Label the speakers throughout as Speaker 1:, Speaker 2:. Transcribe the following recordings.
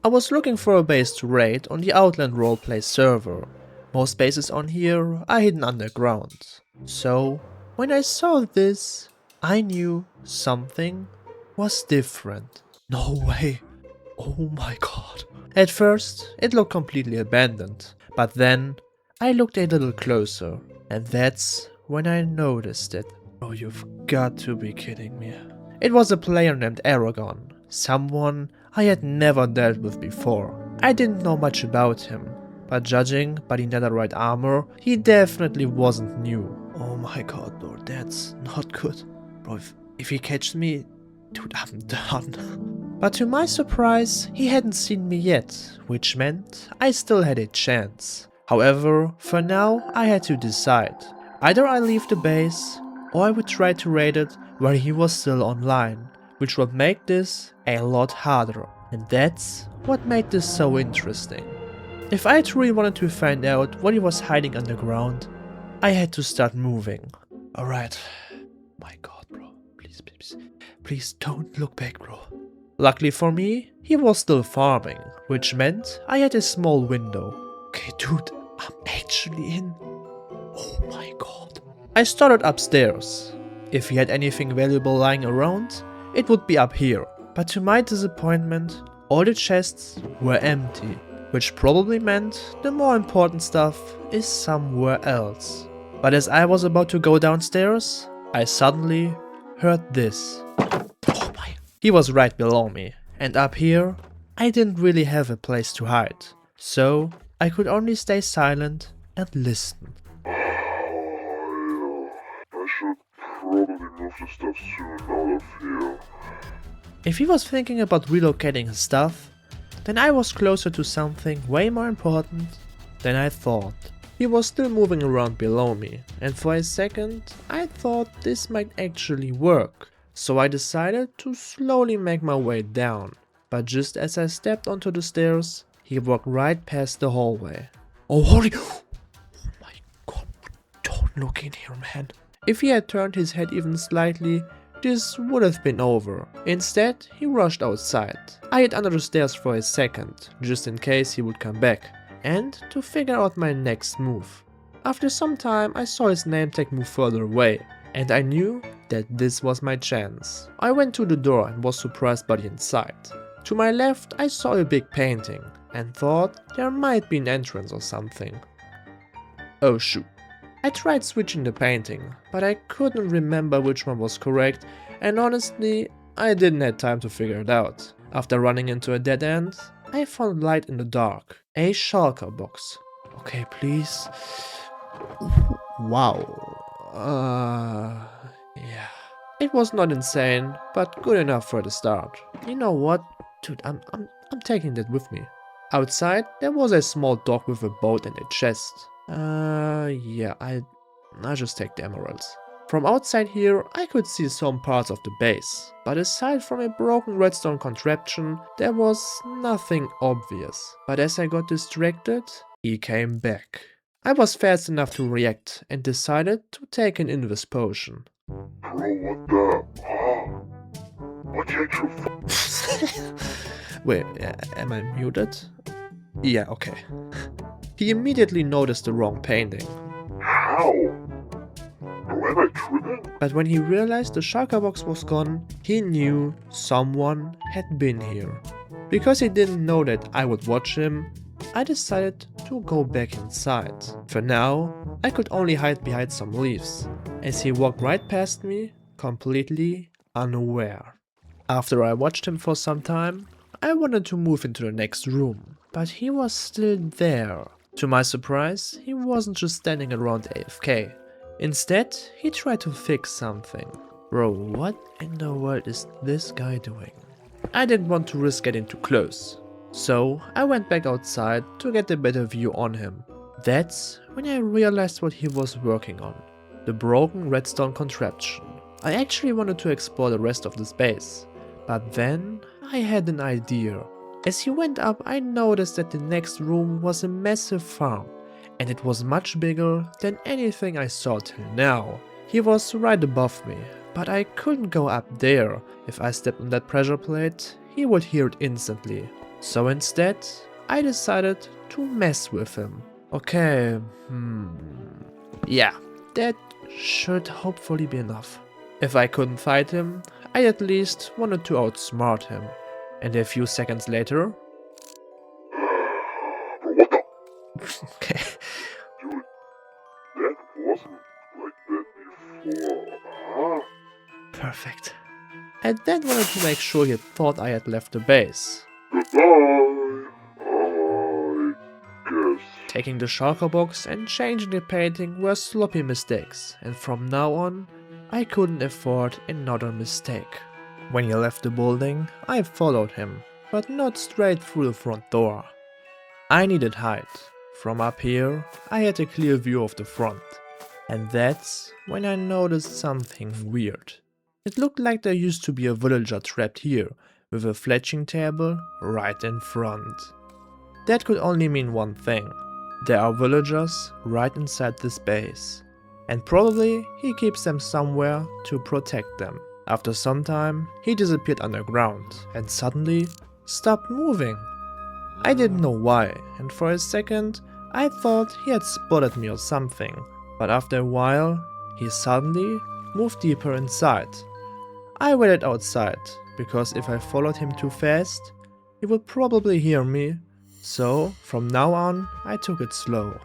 Speaker 1: I was looking for a base to raid on the Outland Roleplay server. Most bases on here are hidden underground. So, when I saw this, I knew something was different. No way. Oh my god. At first, it looked completely abandoned. But then, I looked a little closer. And that's when I noticed it. Oh, you've got to be kidding me. It was a player named Aragon. Someone I had never dealt with before. I didn't know much about him. But judging by the netherite armor, he definitely wasn't new. Oh my god, Lord, that's not good. Bro, if he catches me, dude, I'm done. But to my surprise, he hadn't seen me yet, which meant I still had a chance. However, for now, I had to decide. Either I leave the base, or I would try to raid it where he was still online, which would make this a lot harder. And that's what made this so interesting. If I truly wanted to find out what he was hiding underground, I had to start moving. Alright. My god, bro. Please don't look back, bro. Luckily for me, he was still farming, which meant I had a small window. Okay, dude, I'm actually in. Oh my god. I started upstairs. If he had anything valuable lying around, it would be up here. But to my disappointment, all the chests were empty. Which probably meant the more important stuff is somewhere else. But as I was about to go downstairs, I suddenly heard this. Oh my. He was right below me, and up here, I didn't really have a place to hide. So I could only stay silent and listen.
Speaker 2: I should probably move the stuff soon out of here.
Speaker 1: If he was thinking about relocating his stuff, then I was closer to something way more important than I thought. He was still moving around below me, and for a second I thought this might actually work. So I decided to slowly make my way down. But just as I stepped onto the stairs, he walked right past the hallway. Oh holy... Oh my god, don't look in here, man. If he had turned his head even slightly, this would have been over. Instead, he rushed outside. I hid under the stairs for a second, just in case he would come back, and to figure out my next move. After some time, I saw his name tag move further away, and I knew that this was my chance. I went to the door and was surprised by the inside. To my left, I saw a big painting, and thought there might be an entrance or something. Oh shoot. I tried switching the painting, but I couldn't remember which one was correct, and honestly, I didn't have time to figure it out. After running into a dead end, I found light in the dark. A shulker box. Okay, please. Wow. Yeah. It was not insane, but good enough for the start. You know what? Dude, I'm taking that with me. Outside, there was a small dock with a boat and a chest. Yeah, I'll just take the emeralds. From outside here, I could see some parts of the base, but aside from a broken redstone contraption, there was nothing obvious. But as I got distracted, he came back. I was fast enough to react and decided to take an invis potion.
Speaker 2: Bro, what the? What you
Speaker 1: Wait, am I muted? Yeah, okay. He immediately noticed the wrong painting.
Speaker 2: How? Bro, am I tripping?
Speaker 1: But when he realized the shulker box was gone, he knew someone had been here. Because he didn't know that I would watch him, I decided to go back inside. For now, I could only hide behind some leaves, as he walked right past me, completely unaware. After I watched him for some time, I wanted to move into the next room, but he was still there. To my surprise, he wasn't just standing around AFK. Instead, he tried to fix something. Bro, what in the world is this guy doing? I didn't want to risk getting too close, so I went back outside to get a better view on him. That's when I realized what he was working on. The broken redstone contraption. I actually wanted to explore the rest of the space, but then I had an idea. As he went up, I noticed that the next room was a massive farm, and it was much bigger than anything I saw till now. He was right above me, but I couldn't go up there. If I stepped on that pressure plate, he would hear it instantly. So instead, I decided to mess with him. Okay, yeah, that should hopefully be enough. If I couldn't fight him, I at least wanted to outsmart him. And a few seconds later...
Speaker 2: What the?
Speaker 1: Okay.
Speaker 2: Dude, that wasn't like that before, huh?
Speaker 1: Perfect. I then wanted to make sure he thought I had left the base.
Speaker 2: Goodbye, I guess.
Speaker 1: Taking the shulker box and changing the painting were sloppy mistakes, and from now on, I couldn't afford another mistake. When he left the building, I followed him, but not straight through the front door. I needed height. From up here, I had a clear view of the front, and that's when I noticed something weird. It looked like there used to be a villager trapped here, with a fletching table right in front. That could only mean one thing. There are villagers right inside this base, and probably he keeps them somewhere to protect them. After some time, he disappeared underground and suddenly stopped moving. I didn't know why, and for a second I thought he had spotted me or something, but after a while he suddenly moved deeper inside. I waited outside, because if I followed him too fast, he would probably hear me, so from now on I took it slow.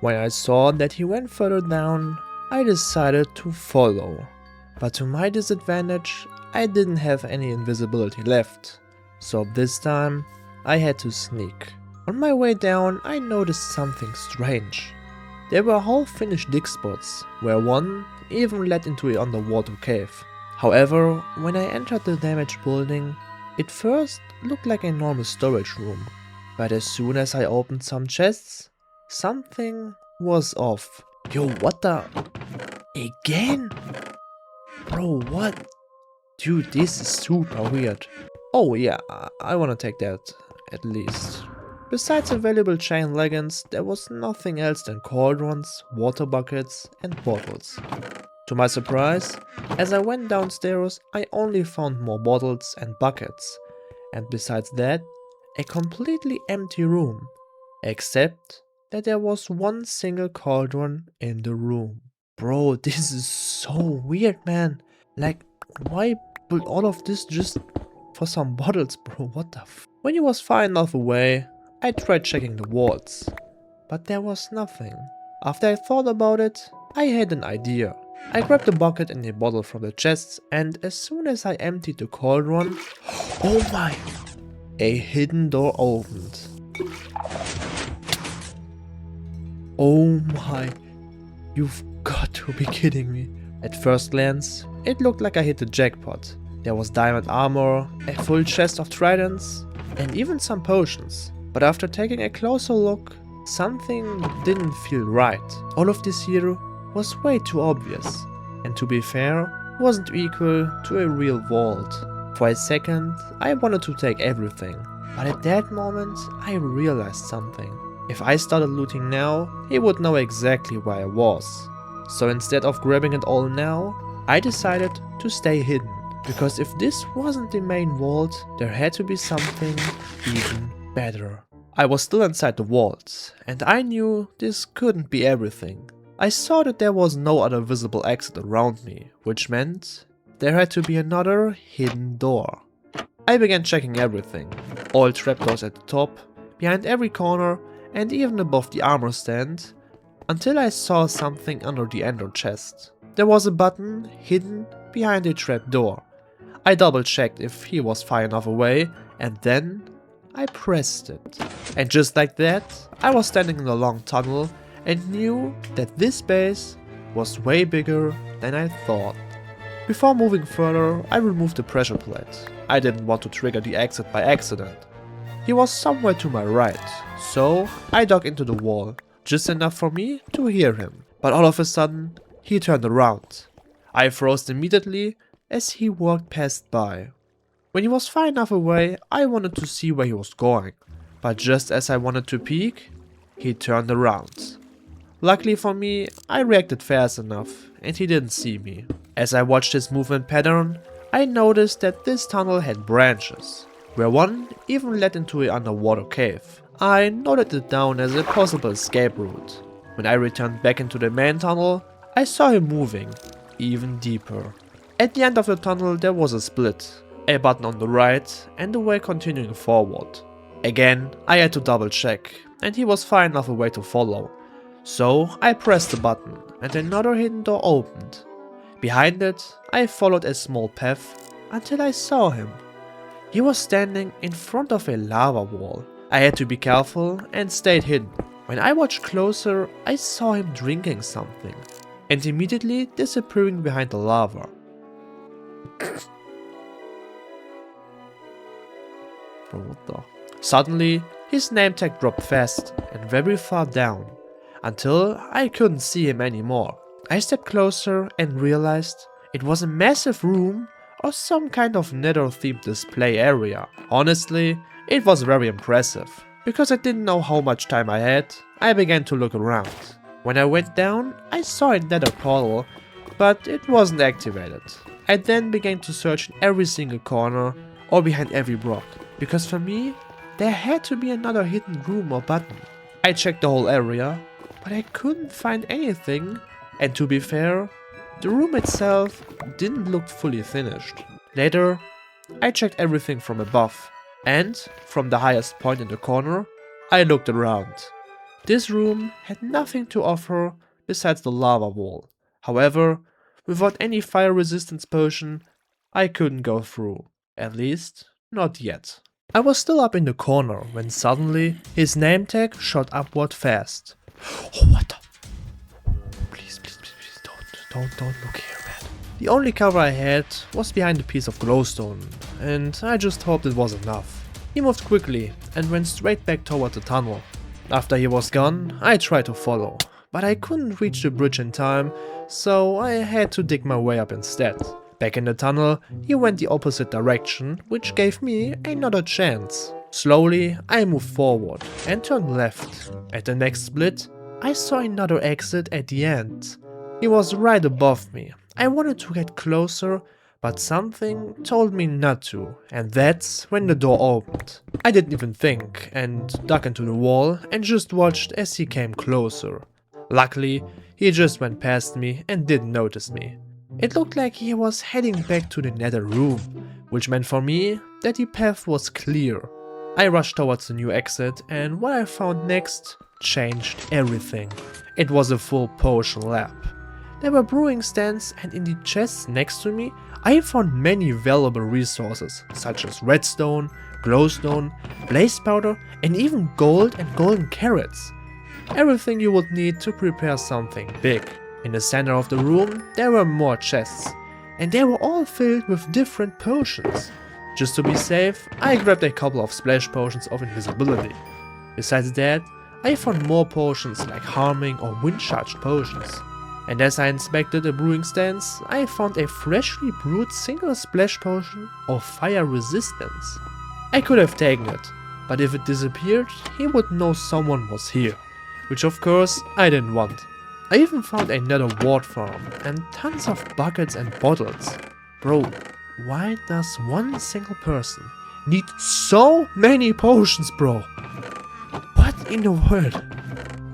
Speaker 1: When I saw that he went further down, I decided to follow. But to my disadvantage, I didn't have any invisibility left, so this time I had to sneak. On my way down, I noticed something strange. There were half-finished dig spots, where one even led into an underwater cave. However, when I entered the damaged building, it first looked like a normal storage room, but as soon as I opened some chests, something was off. Yo, what the? Again? Bro, what? Dude, this is super weird. Oh yeah, I wanna take that, at least. Besides available chain leggings, there was nothing else than cauldrons, water buckets, and bottles. To my surprise, as I went downstairs, I only found more bottles and buckets, and besides that, a completely empty room, except that there was one single cauldron in the room. Bro, this is so weird, man. Like, why build all of this just for some bottles, bro? What the f? When he was far enough away, I tried checking the walls, but there was nothing. After I thought about it, I had an idea. I grabbed a bucket and a bottle from the chests, and as soon as I emptied the cauldron, oh my! A hidden door opened. Oh my! You've got to be kidding me. At first glance, it looked like I hit the jackpot. There was diamond armor, a full chest of tridents, and even some potions. But after taking a closer look, something didn't feel right. All of this here was way too obvious, and to be fair, wasn't equal to a real vault. For a second, I wanted to take everything, but at that moment, I realized something. If I started looting now, he would know exactly where I was. So instead of grabbing it all now, I decided to stay hidden, because if this wasn't the main vault, there had to be something even better. I was still inside the vault, and I knew this couldn't be everything. I saw that there was no other visible exit around me, which meant there had to be another hidden door. I began checking everything, all trapdoors at the top, behind every corner, and even above the armor stand, until I saw something under the ender chest. There was a button hidden behind a trapdoor. I double checked if he was far enough away, and then I pressed it. And just like that, I was standing in a long tunnel and knew that this base was way bigger than I thought. Before moving further, I removed the pressure plate. I didn't want to trigger the exit by accident. He was somewhere to my right, so I dug into the wall, just enough for me to hear him. But all of a sudden, he turned around. I froze immediately as he walked past by. When he was far enough away, I wanted to see where he was going, but just as I wanted to peek, he turned around. Luckily for me, I reacted fast enough and he didn't see me. As I watched his movement pattern, I noticed that this tunnel had branches. where one even led into an underwater cave. I noted it down as a possible escape route. When I returned back into the main tunnel, I saw him moving even deeper. At the end of the tunnel there was a split, a button on the right and a way continuing forward. Again, I had to double check, and he was far enough away to follow. So I pressed the button and another hidden door opened. Behind it, I followed a small path until I saw him. He was standing in front of a lava wall. I had to be careful and stayed hidden. When I watched closer, I saw him drinking something and immediately disappearing behind the lava. Bro, what the? Suddenly, his name tag dropped fast and very far down, until I couldn't see him anymore. I stepped closer and realized it was a massive room or some kind of nether-themed display area. Honestly, it was very impressive. Because I didn't know how much time I had, I began to look around. When I went down, I saw a nether portal, but it wasn't activated. I then began to search in every single corner or behind every block, because for me, there had to be another hidden room or button. I checked the whole area, but I couldn't find anything, and to be fair, the room itself didn't look fully finished. Later, I checked everything from above, and from the highest point in the corner, I looked around. This room had nothing to offer besides the lava wall. However, without any fire resistance potion, I couldn't go through. At least, not yet. I was still up in the corner when suddenly his name tag shot upward fast. Oh, what the? Please, don't look here, man. The only cover I had was behind a piece of glowstone, and I just hoped it was enough. He moved quickly and went straight back toward the tunnel. After he was gone, I tried to follow, but I couldn't reach the bridge in time, so I had to dig my way up instead. Back in the tunnel, he went the opposite direction, which gave me another chance. Slowly, I moved forward and turned left. At the next split, I saw another exit at the end. He was right above me. I wanted to get closer, but something told me not to, and that's when the door opened. I didn't even think and dug into the wall and just watched as he came closer. Luckily, he just went past me and didn't notice me. It looked like he was heading back to the nether room, which meant for me that the path was clear. I rushed towards the new exit, and what I found next changed everything. It was a full potion lab. There were brewing stands, and in the chests next to me I found many valuable resources such as redstone, glowstone, blaze powder and even gold and golden carrots. Everything you would need to prepare something big. In the center of the room there were more chests, and they were all filled with different potions. Just to be safe, I grabbed a couple of splash potions of invisibility. Besides that, I found more potions like harming or wind charged potions. And as I inspected the brewing stands, I found a freshly brewed single splash potion of fire resistance. I could have taken it, but if it disappeared, he would know someone was here, which of course I didn't want. I even found another wart farm and tons of buckets and bottles. Bro, why does one single person need so many potions, bro? What in the world?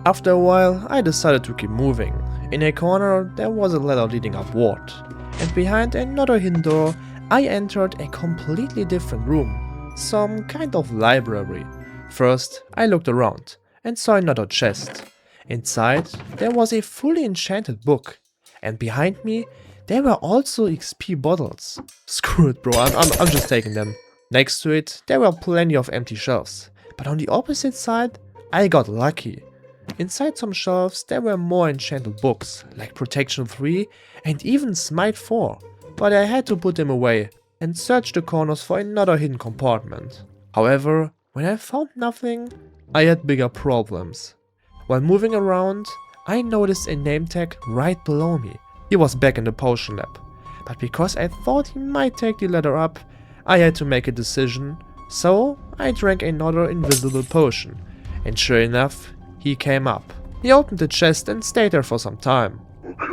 Speaker 1: After a while, I decided to keep moving. In a corner, there was a ladder leading upward, and behind another hidden door, I entered a completely different room, some kind of library. First, I looked around and saw another chest. Inside, there was a fully enchanted book, and behind me, there were also XP bottles. Screw it, bro, I'm just taking them. Next to it, there were plenty of empty shelves, but on the opposite side, I got lucky. Inside some shelves, there were more enchanted books, like Protection 3 and even Smite 4, but I had to put them away and search the corners for another hidden compartment. However, when I found nothing, I had bigger problems. While moving around, I noticed a name tag right below me. He was back in the potion lab, but because I thought he might take the ladder up, I had to make a decision, so I drank another invisible potion, and sure enough, he came up. He opened the chest and stayed there for some time.
Speaker 2: Okay,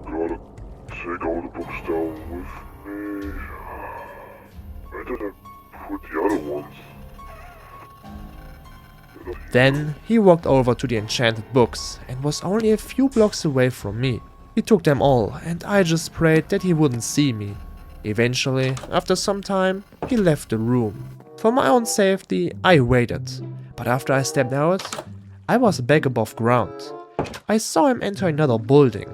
Speaker 2: I gotta take all the books down with me. I didn't
Speaker 1: Then he walked over to the enchanted books and was only a few blocks away from me. He took them all and I just prayed that he wouldn't see me. Eventually, after some time, he left the room. For my own safety, I waited. But after I stepped out, I was back above ground. I saw him enter another building,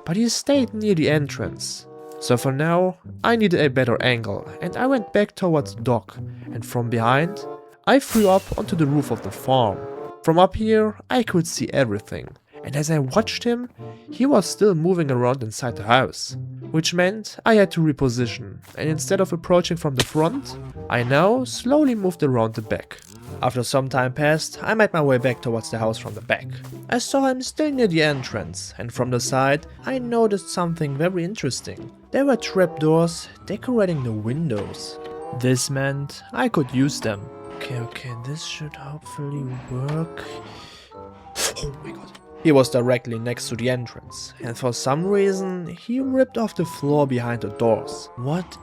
Speaker 1: but he stayed near the entrance. So for now, I needed a better angle and I went back towards the dock, and from behind, I flew up onto the roof of the farm. From up here, I could see everything, and as I watched him, he was still moving around inside the house, which meant I had to reposition, and instead of approaching from the front, I now slowly moved around the back. After some time passed, I made my way back towards the house from the back. I saw him still near the entrance, and from the side, I noticed something very interesting. There were trapdoors decorating the windows. This meant I could use them. Okay, this should hopefully work. Oh my god. He was directly next to the entrance, and for some reason, he ripped off the floor behind the doors. What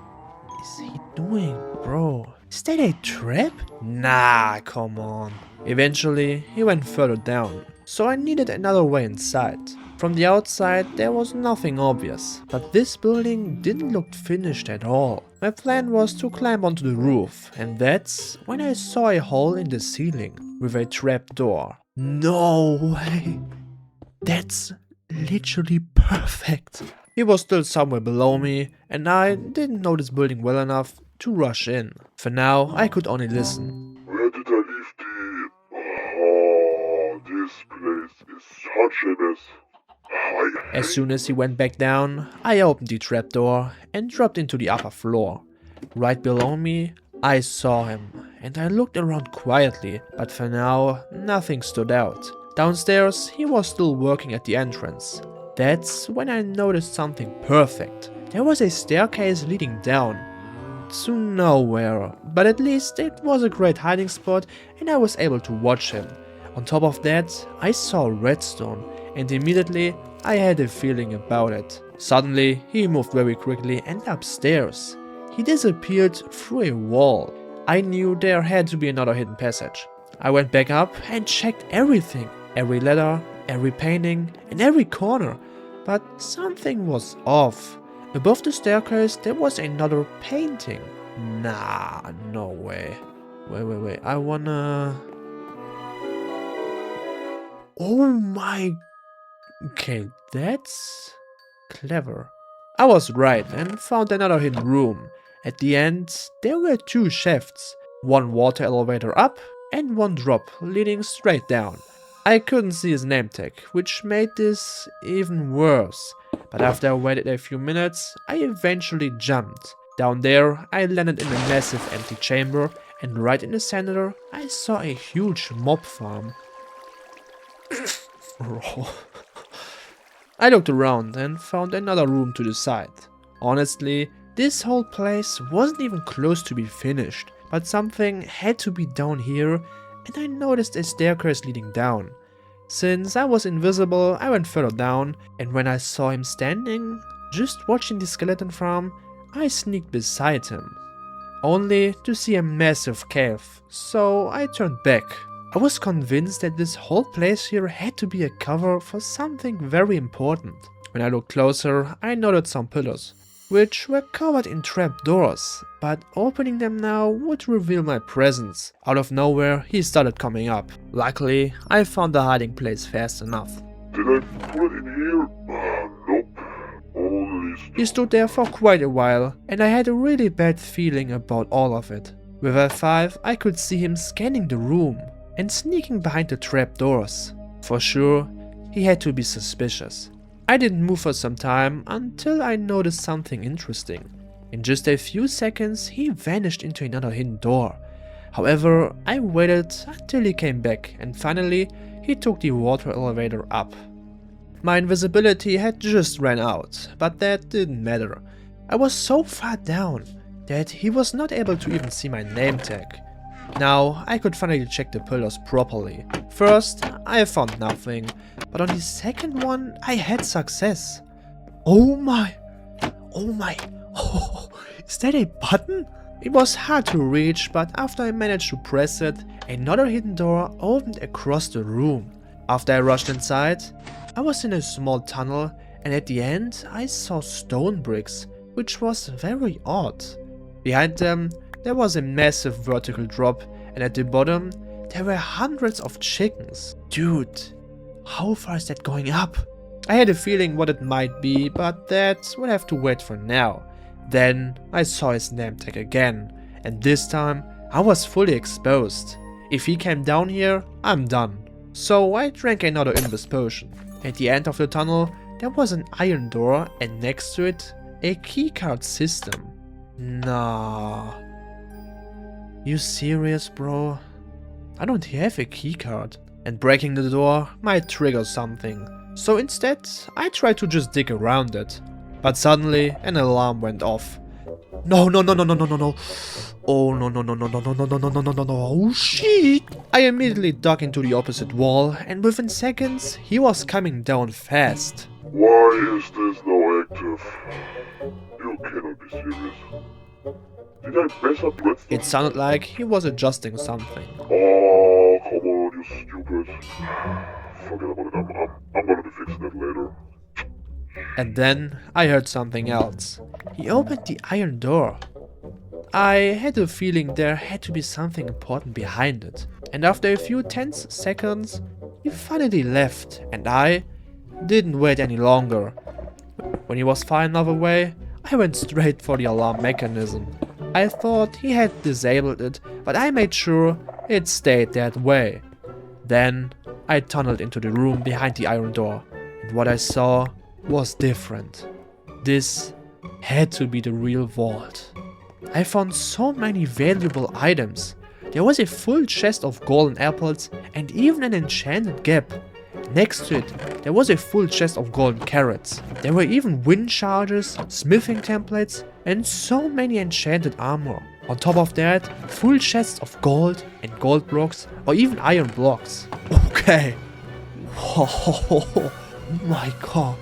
Speaker 1: is he doing, bro? Is that a trap? Nah, come on. Eventually, he went further down, so I needed another way inside. From the outside, there was nothing obvious, but this building didn't look finished at all. My plan was to climb onto the roof, and that's when I saw a hole in the ceiling with a trapdoor. No way! That's literally perfect. He was still somewhere below me, and I didn't know this building well enough to rush in. For now, I could only listen.
Speaker 2: Where did I leave the... Oh, this place is such a mess.
Speaker 1: As soon as he went back down, I opened the trapdoor and dropped into the upper floor. Right below me, I saw him, and I looked around quietly, but for now, nothing stood out. Downstairs, he was still working at the entrance. That's when I noticed something perfect. There was a staircase leading down to nowhere, but at least it was a great hiding spot and I was able to watch him. On top of that, I saw redstone, and immediately I had a feeling about it. Suddenly, he moved very quickly and upstairs. He disappeared through a wall. I knew there had to be another hidden passage. I went back up and checked everything. Every ladder, every painting, and every corner. But something was off. Above the staircase there was another painting. Nah, no way. Wait, I wanna... Oh my... Okay, that's... clever. I was right and found another hidden room. At the end, there were two shafts. One water elevator up and one drop leading straight down. I couldn't see his name tag, which made this even worse. But after I waited a few minutes, I eventually jumped. Down there, I landed in a massive empty chamber, and right in the center, I saw a huge mob farm. I looked around and found another room to the side. Honestly, this whole place wasn't even close to be finished, but something had to be down here, and I noticed a staircase leading down. Since I was invisible, I went further down, and when I saw him standing, just watching the skeleton farm, I sneaked beside him. Only to see a massive cave, so I turned back. I was convinced that this whole place here had to be a cover for something very important. When I looked closer, I noted some pillars, which were covered in trapdoors, but opening them now would reveal my presence. Out of nowhere, he started coming up. Luckily, I found the hiding place fast enough.
Speaker 2: Did I put it in here? Nope. Only
Speaker 1: He stood there for quite a while, and I had a really bad feeling about all of it. With F5, I could see him scanning the room and sneaking behind the trapdoors. For sure, he had to be suspicious. I didn't move for some time until I noticed something interesting. In just a few seconds, he vanished into another hidden door. However, I waited until he came back, and finally, he took the water elevator up. My invisibility had just ran out, but that didn't matter. I was so far down that he was not able to even see my name tag. Now I could finally check the pillars properly. First, I found nothing, but on the second one I had success. Oh my, oh, is that a button? It was hard to reach, but after I managed to press it, another hidden door opened across the room. After I rushed inside, I was in a small tunnel, and at the end I saw stone bricks, which was very odd. Behind them there was a massive vertical drop, and at the bottom there were hundreds of chickens. Dude, how far is that going up? I had a feeling what it might be, but that would have to wait for now. Then I saw his name tag again, and this time I was fully exposed. If he came down here, I'm done. So I drank another Invis potion. At the end of the tunnel there was an iron door, and next to it a keycard system. Nah. You serious, bro? I don't have a keycard, and breaking the door might trigger something. So instead I tried to just dig around it. But suddenly an alarm went off. No. Oh no. Oh no. Oh shit. I immediately dug into the opposite wall, and within seconds he was coming down fast.
Speaker 2: Why is this now active? You cannot be serious. Did I mess up redstone?
Speaker 1: It sounded like he was adjusting something.
Speaker 2: Oh, come on, you stupid. Forget about it, I'm gonna be fixing that later.
Speaker 1: And then I heard something else. He opened the iron door. I had a feeling there had to be something important behind it. And after a few tense seconds, he finally left, and I didn't wait any longer. When he was far enough away, I went straight for the alarm mechanism. I thought he had disabled it, but I made sure it stayed that way. Then I tunneled into the room behind the iron door, and what I saw was different. This had to be the real vault. I found so many valuable items. There was a full chest of golden apples and even an enchanted gap. Next to it, there was a full chest of golden carrots. There were even wind charges, smithing templates, and so many enchanted armor. On top of that, full chests of gold and gold blocks, or even iron blocks. Okay. Oh my god.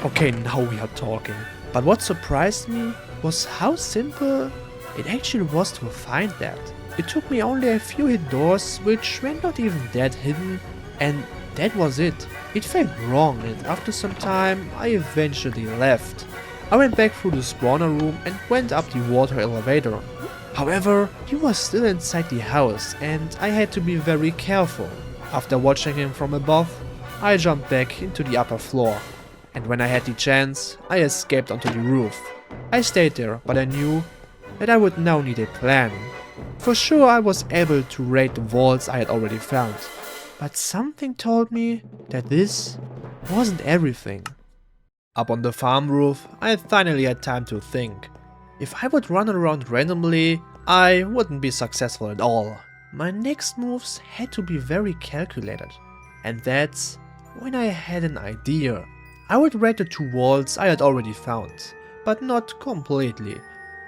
Speaker 1: Okay, now we are talking. But what surprised me was how simple it actually was to find that. It took me only a few hidden doors, which were not even that hidden, and that was it. It felt wrong, and after some time I eventually left. I went back through the spawner room and went up the water elevator. However, he was still inside the house and I had to be very careful. After watching him from above, I jumped back into the upper floor. And when I had the chance, I escaped onto the roof. I stayed there, but I knew that I would now need a plan. For sure I was able to raid the vaults I had already found. But something told me that this wasn't everything. Up on the farm roof, I finally had time to think. If I would run around randomly, I wouldn't be successful at all. My next moves had to be very calculated. And that's when I had an idea. I would raid the two vaults I had already found, but not completely.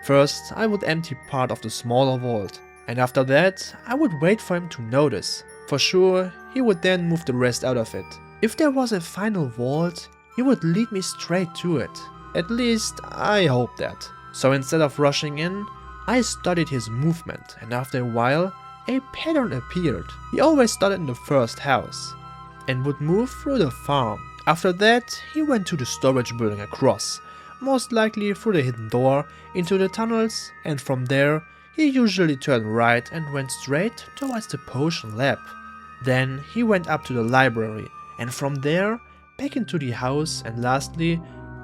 Speaker 1: First, I would empty part of the smaller vault, and after that, I would wait for him to notice. For sure, he would then move the rest out of it. If there was a final vault, he would lead me straight to it. At least, I hope that. So instead of rushing in, I studied his movement, and after a while, a pattern appeared. He always started in the first house, and would move through the farm. After that, he went to the storage building across, most likely through the hidden door, into the tunnels, and from there, he usually turned right and went straight towards the potion lab. Then he went up to the library, and from there, back into the house, and lastly,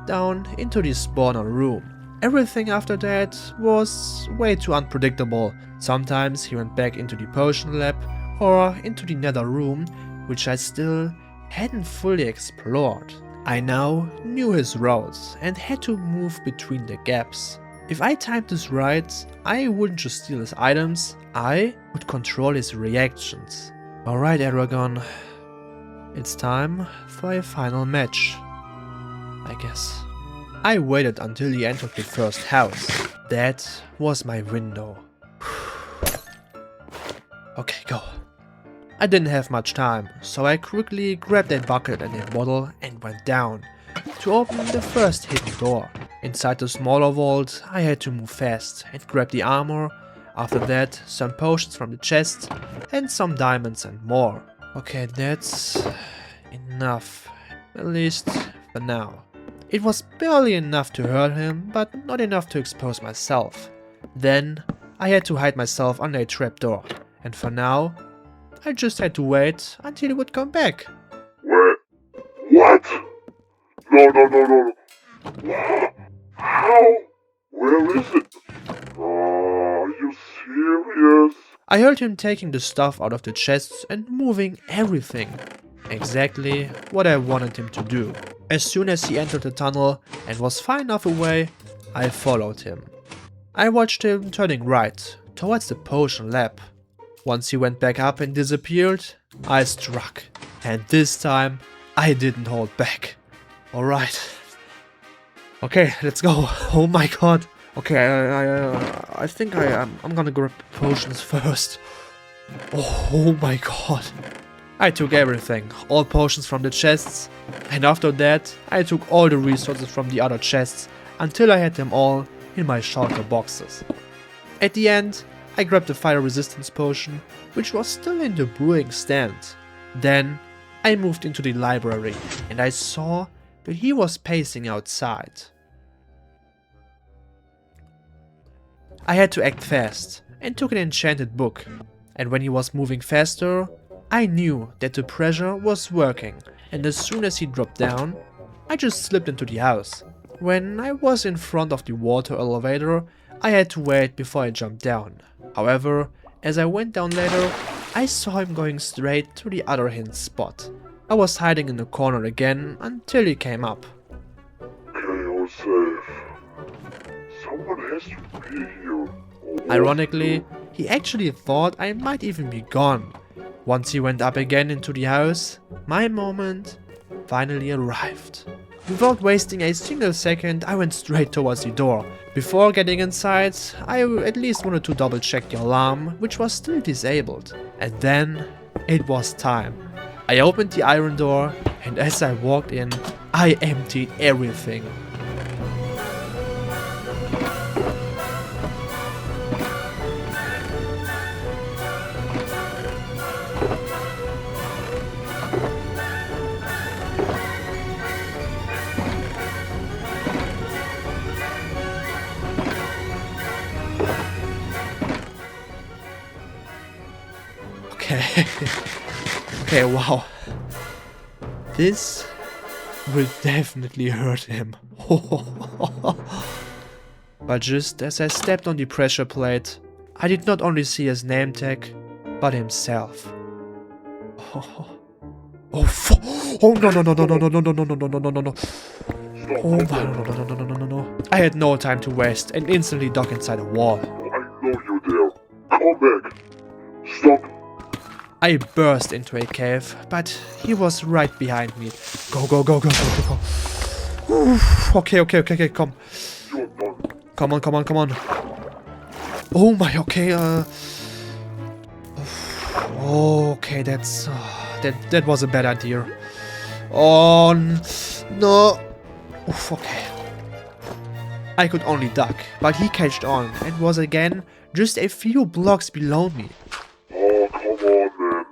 Speaker 1: down into the spawner room. Everything after that was way too unpredictable. Sometimes he went back into the potion lab, or into the nether room, which I still hadn't fully explored. I now knew his routes and had to move between the gaps. If I timed this right, I wouldn't just steal his items, I would control his reactions. Alright Aragon, it's time for a final match, I guess. I waited until he entered the first house. That was my window. Okay, go. I didn't have much time, so I quickly grabbed a bucket and a bottle and went down to open the first hidden door. Inside the smaller vault, I had to move fast and grab the armor. After that, some potions from the chest and some diamonds and more. Okay, that's enough, at least for now. It was barely enough to hurt him, but not enough to expose myself. Then I had to hide myself under a trapdoor, and for now, I just had to wait until he would come back.
Speaker 2: Wait, what? No. How? Where is it? Are you serious?
Speaker 1: I heard him taking the stuff out of the chests and moving everything. Exactly what I wanted him to do. As soon as he entered the tunnel and was far enough away, I followed him. I watched him turning right, towards the potion lab. Once he went back up and disappeared, I struck. And this time, I didn't hold back. Alright. Okay, let's go. Oh my god. Okay, I think I'm gonna grab potions first. Oh my god. I took everything, all potions from the chests, and after that I took all the resources from the other chests until I had them all in my shulker boxes. At the end, I grabbed the fire resistance potion, which was still in the brewing stand. Then I moved into the library and I saw that he was pacing outside. I had to act fast and took an enchanted book, and when he was moving faster, I knew that the pressure was working, and as soon as he dropped down, I just slipped into the house. When I was in front of the water elevator, I had to wait before I jumped down. However, as I went down later, I saw him going straight to the other hidden spot. I was hiding in the corner again until he came up.
Speaker 2: Okay, all safe. Someone has to be here.
Speaker 1: Ironically, he actually thought I might even be gone. Once he went up again into the house, my moment finally arrived. Without wasting a single second, I went straight towards the door. Before getting inside, I at least wanted to double check the alarm, which was still disabled. And then, it was time. I opened the iron door, and as I walked in, I emptied everything. Okay, wow. This will definitely hurt him. But just as I stepped on the pressure plate, I did not only see his name tag, but himself. Oh no. Oh my, no. I had no time to waste and instantly dug inside a wall.
Speaker 2: I know you're there. Come back. Stop.
Speaker 1: I burst into a cave, but he was right behind me. Go. Oof. Okay, come.
Speaker 2: You're done.
Speaker 1: Come on. Oh my, okay, okay, that was a bad idea. Oh, no. Oof, okay. I could only duck, but he catched on and was again just a few blocks below me.
Speaker 2: Oh, come on,
Speaker 1: man.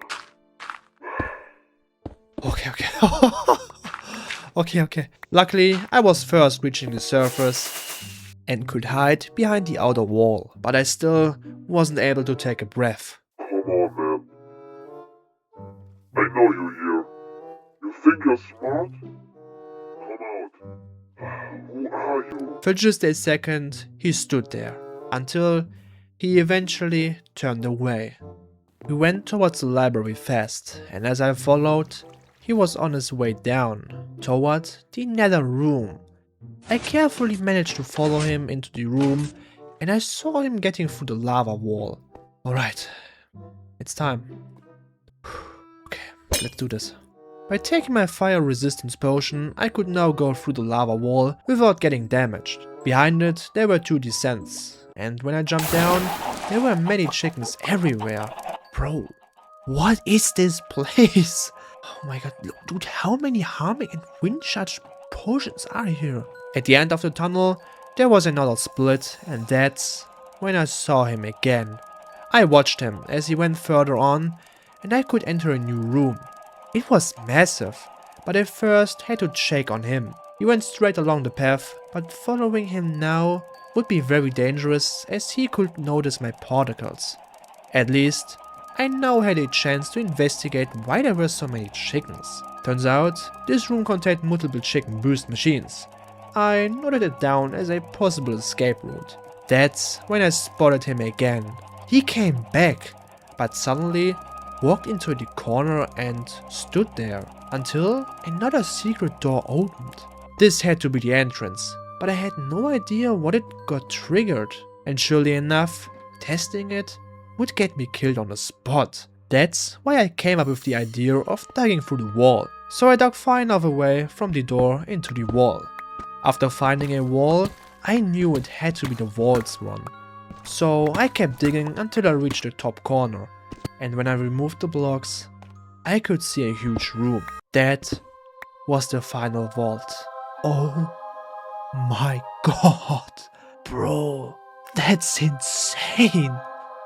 Speaker 1: Okay. Luckily, I was first reaching the surface and could hide behind the outer wall, but I still wasn't able to take a breath.
Speaker 2: Come on, man. I know you're here. You think you're smart? Come out. Who are you?
Speaker 1: For just a second, he stood there, until he eventually turned away. We went towards the library fast, and as I followed, he was on his way down, toward the nether room. I carefully managed to follow him into the room, and I saw him getting through the lava wall. Alright, it's time. Okay, let's do this. By taking my fire resistance potion, I could now go through the lava wall without getting damaged. Behind it, there were 2 descents, and when I jumped down, there were many chickens everywhere. Bro, what is this place? Oh my god, dude, how many harming and wind charge potions are here? At the end of the tunnel, there was another split, and that's when I saw him again. I watched him as he went further on, and I could enter a new room. It was massive, but I first had to check on him. He went straight along the path, but following him now would be very dangerous as he could notice my particles. At least, I now had a chance to investigate why there were so many chickens. Turns out, this room contained multiple chicken boost machines. I noted it down as a possible escape route. That's when I spotted him again. He came back, but suddenly walked into the corner and stood there until another secret door opened. This had to be the entrance, but I had no idea what it got triggered, and surely enough, testing it would get me killed on the spot. That's why I came up with the idea of digging through the wall. So I dug far enough away from the door into the wall. After finding a wall, I knew it had to be the vault's one. So I kept digging until I reached the top corner, and when I removed the blocks, I could see a huge room. That was the final vault. Oh my god, bro, that's insane.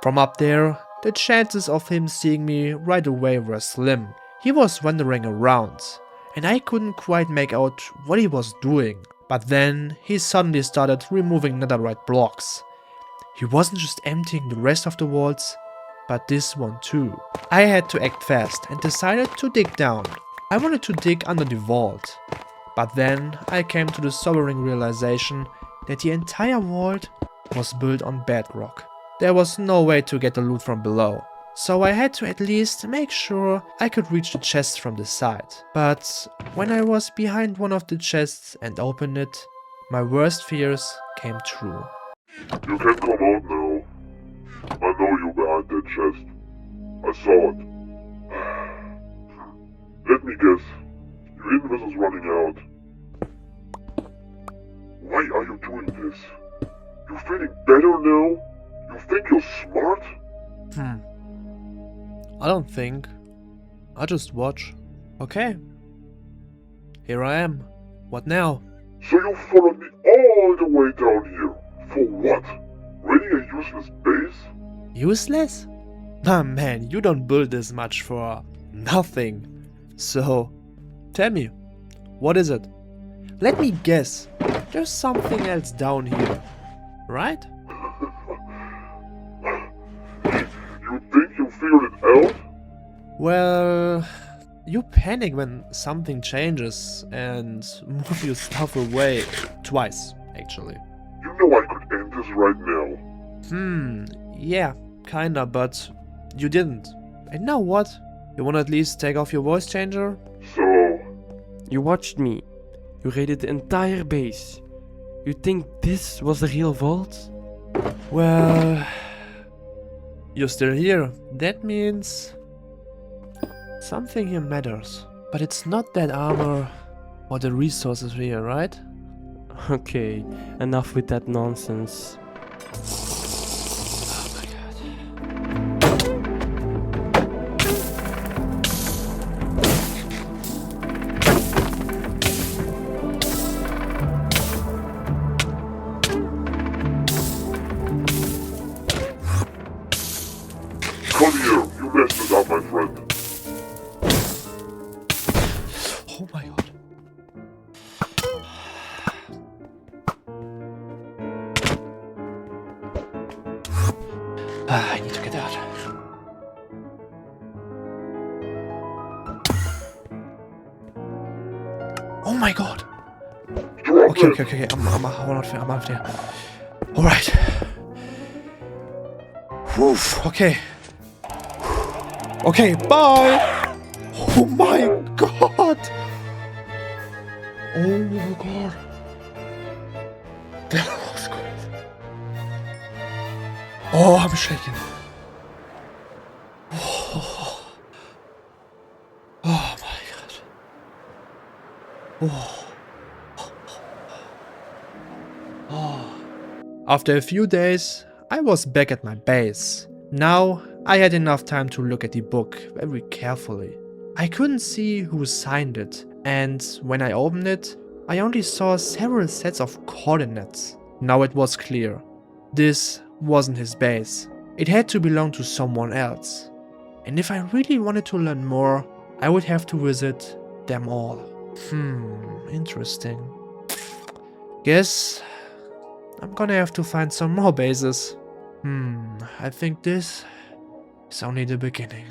Speaker 1: From up there, the chances of him seeing me right away were slim. He was wandering around, and I couldn't quite make out what he was doing. But then he suddenly started removing netherite blocks. He wasn't just emptying the rest of the vaults, but this one too. I had to act fast and decided to dig down. I wanted to dig under the vault, but then I came to the sobering realization that the entire vault was built on bedrock. There was no way to get the loot from below, so I had to at least make sure I could reach the chests from the side. But when I was behind one of the chests and opened it, my worst fears came true.
Speaker 2: You can come out now. I know you behind that chest. I saw it. Let me guess. Your invis is running out. Why are you doing this? You feeling better now? You think you're smart?
Speaker 1: I don't think. I just watch. Okay. Here I am. What now?
Speaker 2: So you followed me all the way down here. For what? Raiding a useless base?
Speaker 1: Useless? Nah man, you don't build this much for nothing. So, tell me, what is it? Let me guess. There's something else down here, right?
Speaker 2: You think you figured it out?
Speaker 1: Well, you panic when something changes and move your stuff away. Twice, actually.
Speaker 2: You know I could end this right now.
Speaker 1: Yeah, kinda, but you didn't. And now what? You wanna at least take off your voice changer?
Speaker 2: So,
Speaker 3: You watched me. You raided the entire base. You think this was the real vault?
Speaker 1: Well, you're still here. That means something here matters. But it's not that armor or the resources here, right?
Speaker 3: Okay, enough with that nonsense.
Speaker 1: Oh my god.
Speaker 2: come here. You messed it up, my friend.
Speaker 1: Oh my god. I need to get out. Oh my god.
Speaker 2: Drop
Speaker 1: Okay,
Speaker 2: it.
Speaker 1: okay. I'm out of there. Alright. Whew, okay. Okay, bye! Oh my god! Oh my god. That was great. Oh, I'm shaking. Oh my god. After a few days, I was back at my base. Now, I had enough time to look at the book very carefully. I couldn't see who signed it, and when I opened it, I only saw several sets of coordinates. Now it was clear. This wasn't his base. It had to belong to someone else. And if I really wanted to learn more, I would have to visit them all. Interesting. Guess I'm gonna have to find some more bases. I think this is only the beginning.